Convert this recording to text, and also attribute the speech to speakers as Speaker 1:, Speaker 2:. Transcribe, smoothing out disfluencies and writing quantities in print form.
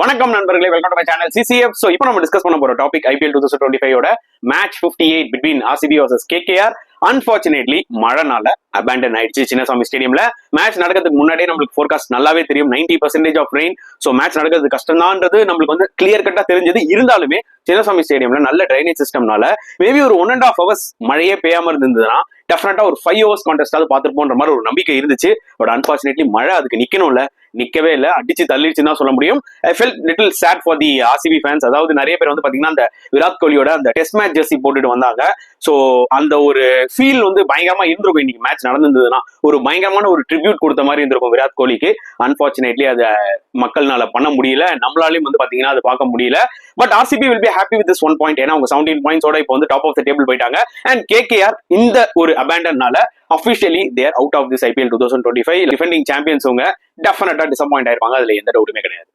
Speaker 1: வணக்கம் நண்பர்களே, welcome to my channel CCF. So இப்போ நம்ம டிஸ்கஸ் பண்ண போற டாபிக் IPL 2025 ஓட match 58 between RCB versus KKR. Unfortunately மழைனால அபேண்டன் ஆயிடுச்சு சின்னசாமி ஸ்டேடியம்ல. மேட்ச் நடக்கிறதுக்கு முன்னாடியே நம்மளுக்கு ஃபோர்காஸ்ட் நல்லாவே தெரியும், 90% ஆஃப் ரெயின். ஸோ மேட்ச் நடக்கிறது கஷ்டம்தான்றது நம்மளுக்கு வந்து கிளியர் கட்டா தெரிஞ்சது. இருந்தாலுமே சின்னசாமி ஸ்டேடியம்ல நல்ல ட்ரைனேஜ் சிஸ்டம்னால மேபி ஒரு 1.5 hours மழையே பெய்யாம இருந்ததுன்னா டெஃபினட்டா ஒரு 5 hours கான்டெஸ்டாவது பார்த்துருப்போன்ற மாதிரி ஒரு நம்பிக்கை இருந்துச்சு. பட் அன்பார்ச்சுனேட்லி மழை அதுக்கு நிக்கணும்ல, நிக்கவே இல்லை, அடிச்சு தள்ளிடுச்சுன்னு தான் சொல்ல முடியும். I felt little sad for the RCB fans. அதாவது நிறைய பேர் வந்து பாத்தீங்கன்னா அந்த விராட் கோலியோட அந்த டெஸ்ட் மேட்ச் ஜெர்சி போட்டுட்டு வந்தாங்க. ஸோ அந்த ஒரு ஃபீல் வந்து பயங்கரமா இருந்திருக்கும். இன்னைக்கு மேட்ச் நடந்திருந்ததுன்னா ஒரு பயங்கரமான ஒரு ட்ரிபியூட் கொடுத்த மாதிரி இருந்திருக்கும் விராட் கோலிக்கு. அன்பார்ச்சுனேட்லி அதை மக்கள்னால பண்ண முடியல, நம்மளாலையும் வந்து பாத்தீங்கன்னா அதை பார்க்க முடியல. But RCB will be happy with this 1 point. ஏன்னா அவங்க 17 points-ஓட இப்போ வந்து டாப் ஆஃப் த டேபிள் போயிட்டாங்க. அண்ட் KKR இந்த ஒரு அபேண்டன்னால officially they are out of this IPL 2025. Defending champions அவங்க டெஃபினட்டா டிசப்பாயிண்ட் ஆயிருப்பாங்க, அதுல எந்த டவுட்டுமே கிடையாது.